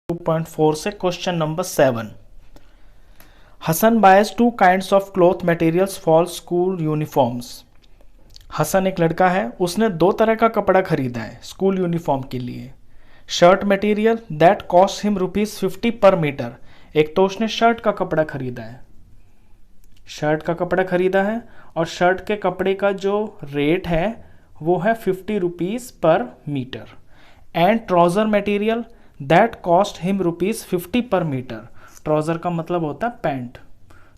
2.4 से question number 7। Hasan buys 2 kinds of cloth materials for school uniforms. Hasan एक लड़का है, उसने 2 तरह का कपड़ा खरीदा है स्कूल यूनिफॉर्म के लिए। Shirt material that cost him ₹50 per metre. एक तो उसने शर्ट का कपड़ा खरीदा है, और शर्ट के कपड़े का जो रेट है वो है ₹50 per metre. And trouser material that cost him ₹50 per metre. Trouser का मतलब होता है पैंट,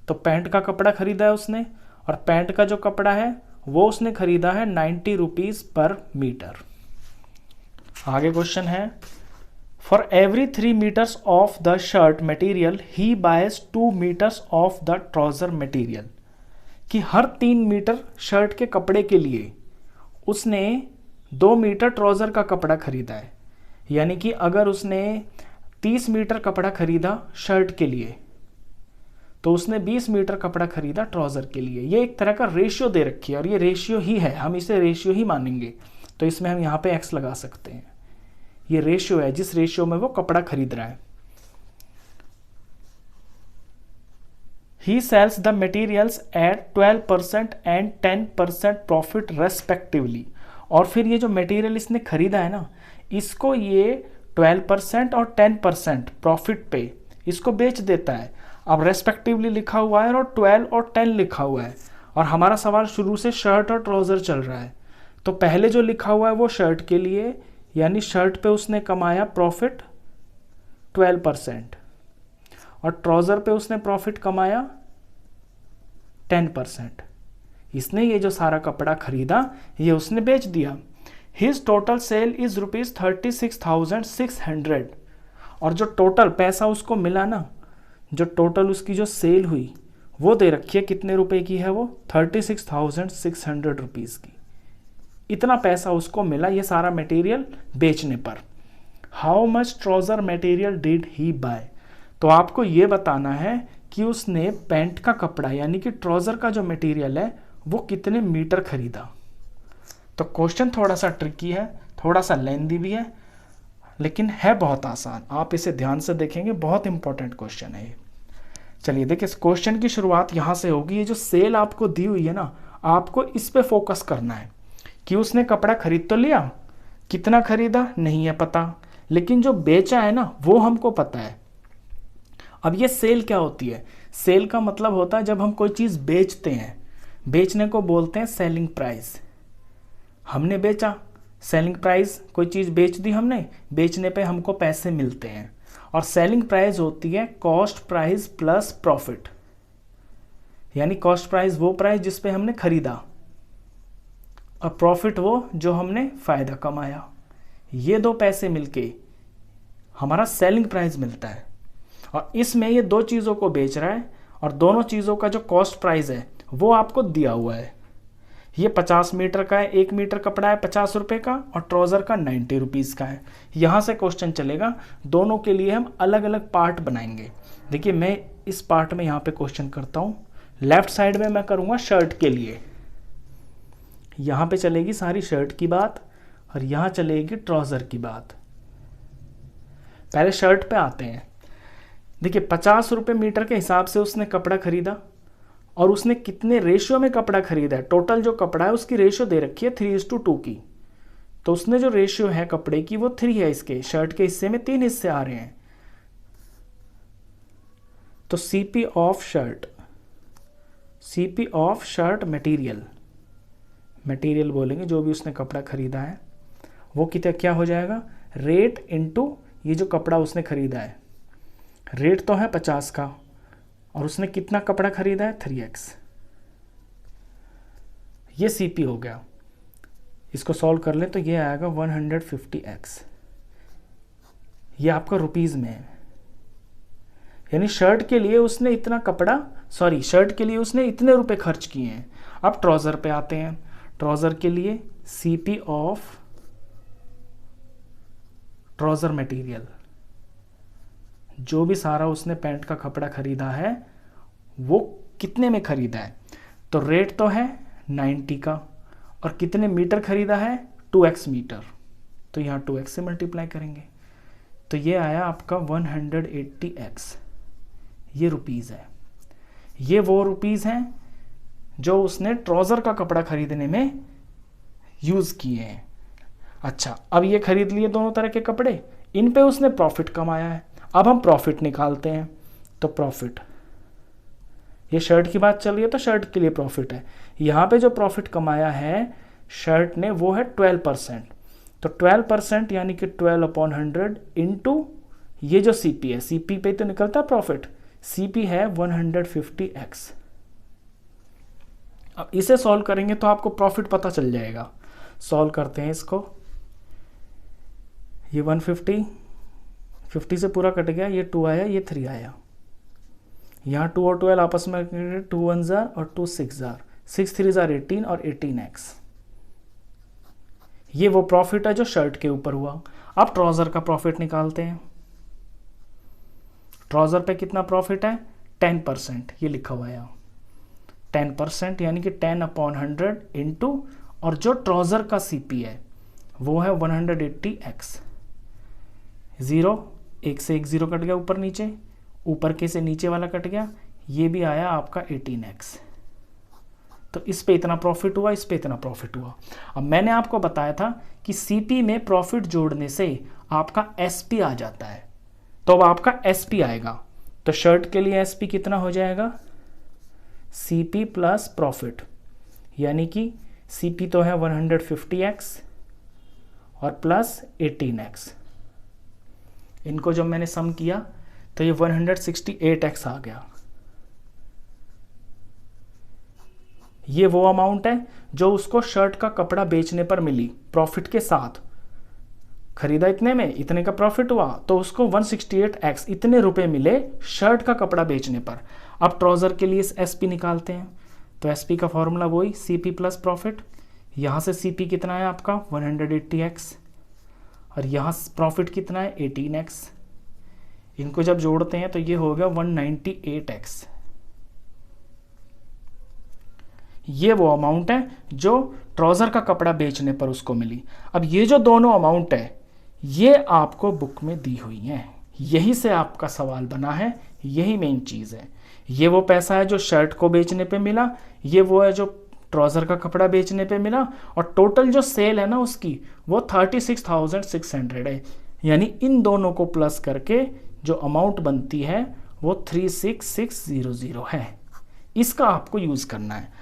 तो पैंट का कपड़ा खरीदा है उसने, और पैंट का जो कपड़ा है वो उसने खरीदा है ₹90 पर मीटर। आगे क्वेश्चन है, for every 3 metres of the shirt material he buys 2 metres of the trouser material. कि हर 3 मीटर शर्ट के कपड़े के लिए उसने 2 मीटर ट्राउज़र का कपड़ा खरीदा है। यानी कि अगर उसने 30 मीटर कपड़ा खरीदा शर्ट के लिए तो उसने 20 मीटर कपड़ा खरीदा ट्राउज़र के लिए। ये एक तरह का रेशियो दे रखी है, और ये रेशियो ही है, हम इसे रेशियो ही मानेंगे। तो इसमें हम यहाँ पे x लगा सकते हैं। ये रेशियो है जिस रेशियो में वो कपड़ा खरीद रहा है। He sells the materials at 12% and 10% profit respectively. और फिर ये जो मटेरियल इसने खरीदा है ना, इसको ये 12% और 10% प्रॉफिट पे इसको बेच देता है। अब रेस्पेक्टिवली लिखा हुआ है और 12 और 10 लिखा हुआ है, और हमारा सवाल शुरू से शर्ट और ट्राउज़र चल रहा है। तो पहले जो लिखा हुआ है वो शर्ट के लिए, यानी शर्ट पे उसने कमाया प्रॉफिट 12%, और ट्राउज़र पे उसने प्रॉफिट कमाया 10%। इसने ये जो सारा कपड़ा खरीदा ये उसने बेच दिया। His total sale is ₹36,600। और जो टोटल पैसा उसको मिला ना, जो टोटल उसकी जो सेल हुई वो दे रखी है, कितने रुपए की है वो? ₹36,600 की। इतना पैसा उसको मिला ये सारा मटेरियल बेचने पर। How much trouser material did he buy. तो आपको ये बताना है कि उसने पैंट का कपड़ा यानी कि ट्राउज़र का जो मटेरियल है वो कितने मीटर खरीदा। तो क्वेश्चन थोड़ा सा ट्रिकी है, थोड़ा सा लेंदी भी है, लेकिन है बहुत आसान। आप इसे ध्यान से देखेंगे, बहुत इंपॉर्टेंट क्वेश्चन है ये। चलिए देखिए, इस क्वेश्चन की शुरुआत यहाँ से होगी। ये जो सेल आपको दी हुई है ना, आपको इस पे फोकस करना है कि उसने कपड़ा खरीद तो लिया, कितना खरीदा नहीं है पता, लेकिन जो बेचा है ना वो हमको पता है। अब ये सेल क्या होती है? सेल का मतलब होता है जब हम कोई चीज़ बेचते हैं, बेचने को बोलते हैं सेलिंग प्राइस। हमने बेचा, सेलिंग प्राइस, कोई चीज़ बेच दी हमने, बेचने पे हमको पैसे मिलते हैं। और सेलिंग प्राइस होती है कॉस्ट प्राइस प्लस प्रॉफिट। यानी कॉस्ट प्राइस वो प्राइस जिस पे हमने खरीदा, और प्रॉफिट वो जो हमने फ़ायदा कमाया। ये 2 पैसे मिलके हमारा सेलिंग प्राइस मिलता है। और इसमें ये 2 चीज़ों को बेच रहा है, और दोनों चीज़ों का जो कॉस्ट प्राइस है वो आपको दिया हुआ है। ये 50 मीटर का है, 1 मीटर कपड़ा है ₹50 का, और ट्राउज़र का ₹90 का है। यहाँ से क्वेश्चन चलेगा, दोनों के लिए हम अलग अलग पार्ट बनाएंगे। देखिए मैं इस पार्ट में यहाँ पे क्वेश्चन करता हूँ। लेफ्ट साइड में मैं करूँगा शर्ट के लिए, यहाँ पे चलेगी सारी शर्ट की बात, और यहाँ चलेगी ट्राउज़र की बात। पहले शर्ट पे आते हैं। देखिए ₹50 मीटर के हिसाब से उसने कपड़ा खरीदा, और उसने कितने रेशियो में कपड़ा खरीदा है। टोटल जो कपड़ा है उसकी रेशियो दे रखी है 3:2 की। तो उसने जो रेशियो है कपड़े की वो 3 है। इसके शर्ट के हिस्से में 3 हिस्से आ रहे हैं। तो सीपी ऑफ शर्ट मटेरियल बोलेंगे, जो भी उसने कपड़ा खरीदा है वो कितना क्या हो जाएगा, रेट इनटू ये जो कपड़ा उसने खरीदा है। रेट तो है 50 का, और उसने कितना कपड़ा खरीदा है 3x। ये सीपी हो गया। इसको सॉल्व कर ले तो ये आएगा 150x। ये आपका रुपीज़ में है। यानी शर्ट के लिए उसने इतना शर्ट के लिए उसने इतने रुपए खर्च किए हैं। अब ट्राउज़र पे आते हैं। ट्राउज़र के लिए सीपी ऑफ ट्राउज़र मटेरियल, जो भी सारा उसने पैंट का कपड़ा खरीदा है वो कितने में खरीदा है। तो रेट तो है 90 का, और कितने मीटर खरीदा है 2x मीटर। तो यहाँ 2x से मल्टीप्लाई करेंगे। तो ये आया आपका 180x, ये रुपीज़ है। ये वो रुपीज़ हैं जो उसने ट्राउज़र का कपड़ा खरीदने में यूज़ किए हैं। अच्छा, अब ये खरीद लिए दोनों तरह के कपड़े, इन पे उसने प्रॉफिट कमाया है। अब हम प्रॉफिट निकालते हैं। तो प्रॉफिट, ये शर्ट की बात चल रही है तो शर्ट के लिए प्रॉफिट है। यहाँ पे जो प्रॉफिट कमाया है शर्ट ने वो है 12%। तो 12% यानी कि 12/100 इंटू ये जो सीपी है, सीपी पे तो निकलता है प्रॉफिट, सीपी है 150x। अब इसे सॉल्व करेंगे तो आपको प्रॉफिट पता चल जाएगा। सॉल्व करते हैं इसको। ये 150 से पूरा कट गया, ये 2 आया, ये 3 आया। यहाँ 2 और 12 आपस में 2 1 जार और 2 6 जार, 6 3 जार 18 और 18x। ये वो प्रॉफिट है जो शर्ट के ऊपर हुआ। अब ट्राउजर का प्रॉफिट निकालते हैं। ट्राउजर पे कितना प्रॉफिट है? 10%, ये लिखा हुआ है 10%, यानी कि 10/100 इंटू, और जो ट्राउजर का सीपी है वो है 180x। 0, एक से एक 0 कट गया, ऊपर नीचे, ऊपर के से नीचे वाला कट गया, ये भी आया आपका 18x। तो इस पे इतना प्रॉफिट हुआ, इस पे इतना प्रॉफिट हुआ। अब मैंने आपको बताया था कि सीपी में प्रॉफिट जोड़ने से आपका एसपी आ जाता है, तो अब आपका एसपी आएगा। तो शर्ट के लिए एसपी कितना हो जाएगा? सीपी प्लस प्रॉफिट, यानी कि सीपी तो है 150x और प्लस 18x। इनको जब मैंने सम किया तो ये 168x आ गया। ये वो अमाउंट है जो उसको शर्ट का कपड़ा बेचने पर मिली प्रॉफिट के साथ। खरीदा इतने में, इतने का प्रॉफिट हुआ, तो उसको 168x इतने रुपए मिले शर्ट का कपड़ा बेचने पर। अब ट्राउजर के लिए एसपी निकालते हैं। तो एसपी का फॉर्मूला वही, सीपी प्लस प्रॉफिट। यहाँ से सीपी कितना है आपका 180x, और यहाँ प्रॉफिट कितना है 18x। इनको जब जोड़ते हैं तो ये हो गया 198x। ये वो अमाउंट है जो ट्राउजर का कपड़ा बेचने पर उसको मिली। अब ये जो दोनों अमाउंट है ये आपको बुक में दी हुई हैं, यही से आपका सवाल बना है, यही मेन चीज़ है। ये वो पैसा है जो शर्ट को बेचने पे मिला, ये वो है जो ट्राउजर का कपड़ा बेचने पे मिला, और टोटल जो सेल है ना उसकी वो 36,600 है। यानी इन दोनों को प्लस करके जो अमाउंट बनती है वो 36600 है। इसका आपको यूज़ करना है।